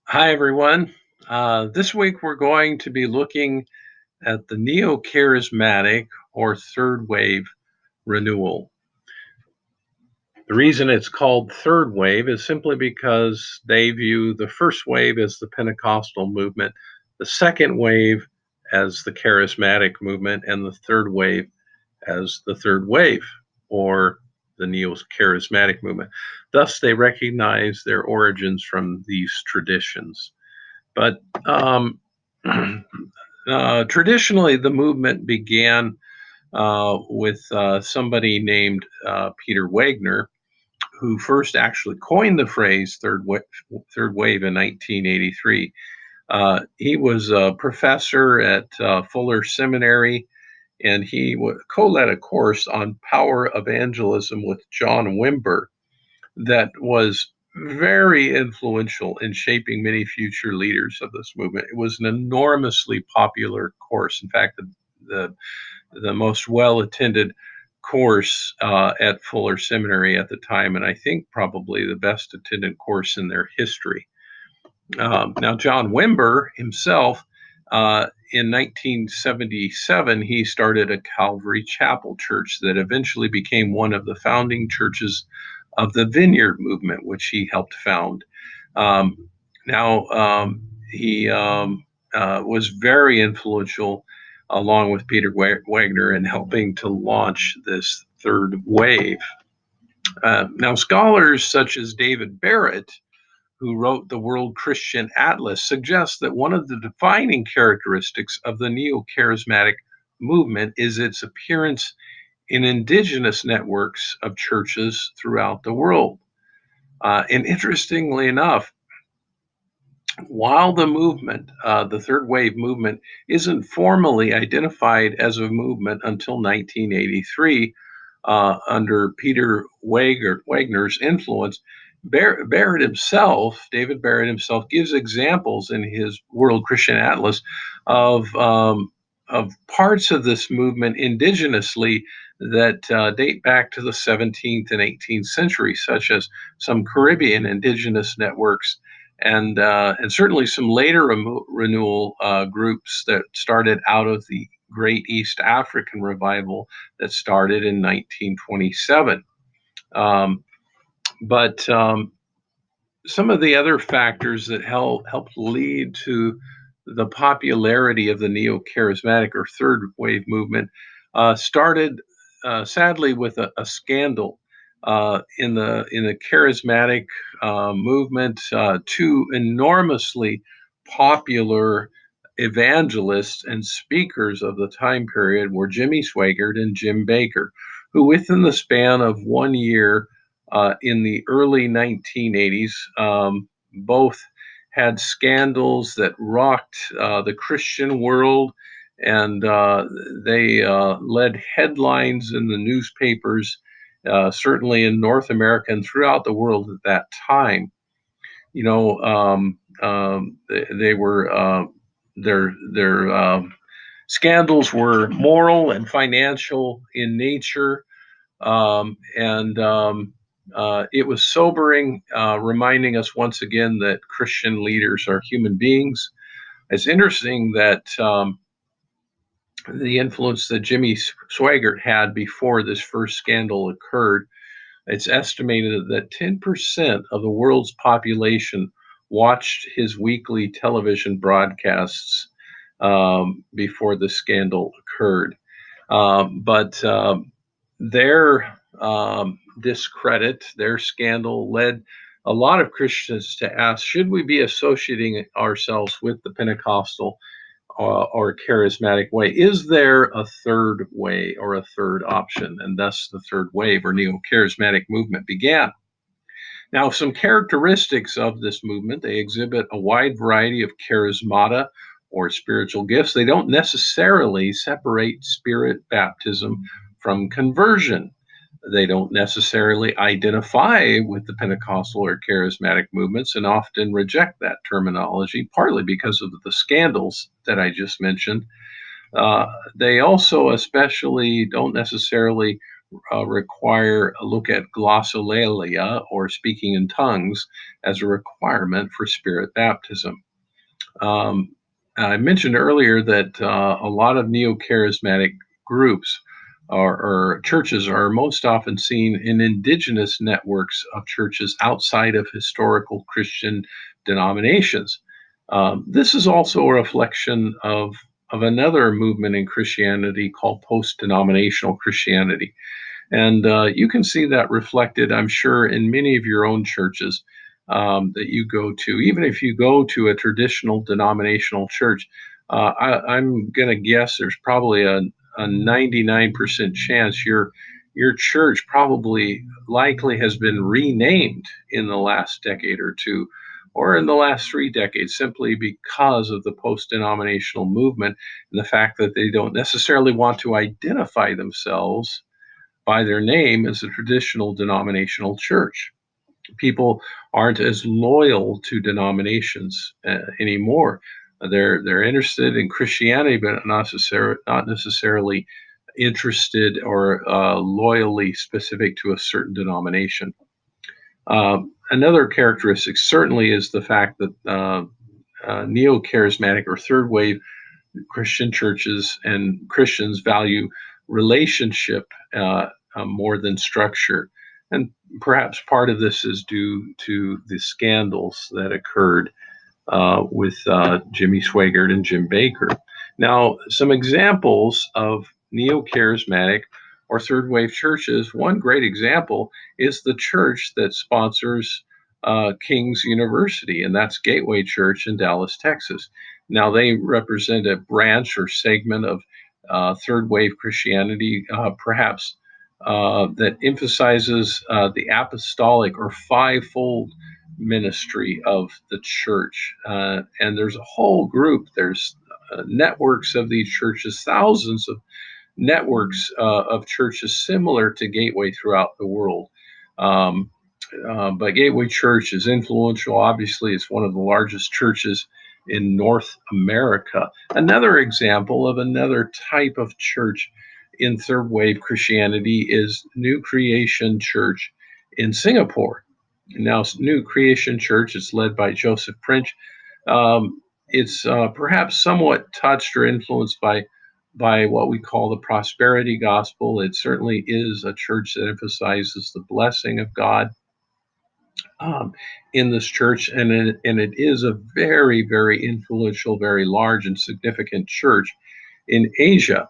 Hi, everyone. This week we're going to be looking at the neo charismatic or third wave renewal. The reason it's called third wave is simply because they view the first wave as the Pentecostal movement, the second wave as the charismatic movement, and the third wave as the third wave or the neo charismatic movement. Thus, they recognize their origins from these traditions. But traditionally, the movement began with somebody named Peter Wagner, who first actually coined the phrase third wave in 1983. He was a professor at Fuller Seminary, and he co led a course on power evangelism with John Wimber that was very influential in shaping many future leaders of this movement. It was an enormously popular course. In fact, the, the most well attended course at Fuller Seminary at the time, and I think probably the best attended course in their history. Now, John Wimber himself, in 1977, he started a Calvary Chapel church that eventually became one of the founding churches of the Vineyard movement, which he helped found. Um, he was very influential, along with Peter Wagner, in helping to launch this third wave. Now, scholars such as David Barrett, who wrote the World Christian Atlas, suggests that one of the defining characteristics of the neo charismatic movement is its appearance in indigenous networks of churches throughout the world. And interestingly enough, while the third wave movement, isn't formally identified as a movement until 1983, under Peter Wagner's influence, Barrett himself, David Barrett himself, gives examples in his World Christian Atlas of parts of this movement indigenously that date back to the 17th and 18th century, such as some Caribbean indigenous networks and certainly some later renewal groups that started out of the Great East African Revival that started in 1927. Um, but some of the other factors that helped lead to the popularity of the neo charismatic or third wave movement started sadly with a scandal in the charismatic movement. Two enormously popular evangelists and speakers of the time period were Jimmy Swaggart and Jim Bakker, who, within the span of 1 year in the early 1980s, both had scandals that rocked the Christian world, and they led headlines in the newspapers, certainly in North America and throughout the world at that time. They were their scandals were moral and financial in nature, and it was sobering, reminding us once again that Christian leaders are human beings. It's interesting that the influence that Jimmy Swaggart had before this first scandal occurred, it's estimated that 10% of the world's population watched his weekly television broadcasts before the scandal occurred. But their discredit, their scandal led a lot of Christians to ask, should we be associating ourselves with the Pentecostal or charismatic way? Is there a third way or a third option? And thus the third wave or neo charismatic movement began. Now, some characteristics of this movement: they exhibit a wide variety of charismata or spiritual gifts. They don't necessarily separate spirit baptism from conversion. They don't necessarily identify with the Pentecostal or charismatic movements and often reject that terminology, partly because of the scandals that I just mentioned. They also, especially, don't necessarily require a look at glossolalia, or speaking in tongues, as a requirement for spirit baptism. Um, I mentioned earlier that a lot of neo-charismatic groups or churches are most often seen in indigenous networks of churches outside of historical Christian denominations. This is also a reflection of another movement in Christianity called post-denominational Christianity. And you can see that reflected, I'm sure, in many of your own churches that you go to. Even if you go to a traditional denominational church, I'm going to guess there's probably a 99% chance your church probably likely has been renamed in the last decade or two, or in the last 3 decades, simply because of the post denominational movement and the fact that they don't necessarily want to identify themselves by their name as a traditional denominational church. People aren't as loyal to denominations anymore. They're interested in Christianity, but not necessarily interested or loyally specific to a certain denomination. Another characteristic certainly is the fact that neo-charismatic or third wave Christian churches and Christians value relationship more than structure. And perhaps part of this is due to the scandals that occurred with Jimmy Swaggart and Jim Baker. Now, some examples of neo charismatic or third wave churches. One great example is the church that sponsors King's University, and that's Gateway Church in Dallas, Texas. Now, they represent a branch or segment of third wave Christianity, perhaps that emphasizes the apostolic or fivefold ministry of the church. And there's a whole group, there's networks of these churches, thousands of networks of churches similar to Gateway throughout the world. Um, but Gateway Church is influential. Obviously, it's one of the largest churches in North America. Another example of another type of church in third wave Christianity is New Creation Church in Singapore. Now, New Creation Church is led by Joseph Prince. It's perhaps somewhat touched or influenced by what we call the prosperity gospel. It certainly is a church that emphasizes the blessing of God um, in this church, and it is a very, very influential, very large and significant church in Asia.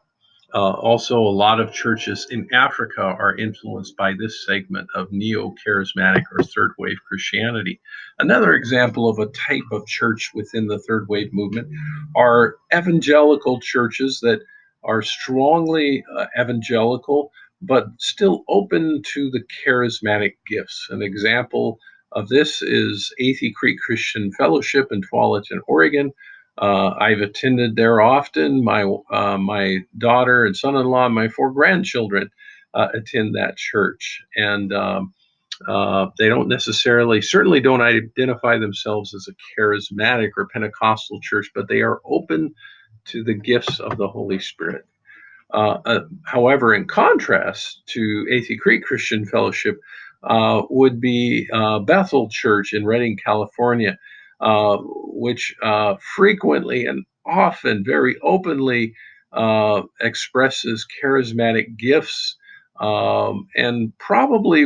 Also, a lot of churches in Africa are influenced by this segment of neo charismatic or third wave Christianity. Another example of a type of church within the third wave movement are evangelical churches that are strongly evangelical, but still open to the charismatic gifts. An example of this is Athey Creek Christian Fellowship in Tualatin, Oregon. I've attended there often. My daughter and son-in-law, and my 4 grandchildren attend that church, and they don't necessarily, certainly don't identify themselves as a charismatic or Pentecostal church, but they are open to the gifts of the Holy Spirit. However, in contrast to Athey Creek Christian Fellowship, would be Bethel Church in Redding, California, which frequently and often very openly expresses charismatic gifts. And probably,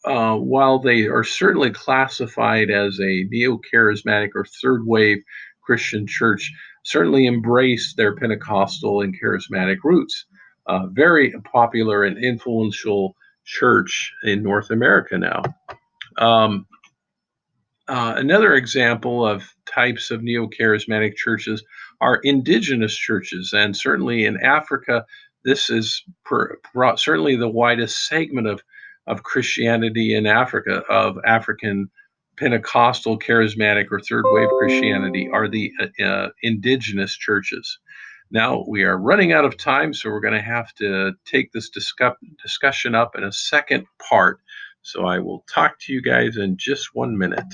while they are certainly classified as a neo charismatic or third wave Christian church, certainly embrace their Pentecostal and charismatic roots. Very popular and influential church in North America now. Um, Another example of types of neo charismatic churches are indigenous churches. And certainly in Africa, this is certainly the widest segment of Christianity in Africa, of African Pentecostal, charismatic, or third wave Christianity, are the indigenous churches. Now we are running out of time, so we're going to have to take this discussion up in a second part. So I will talk to you guys in just 1 minute.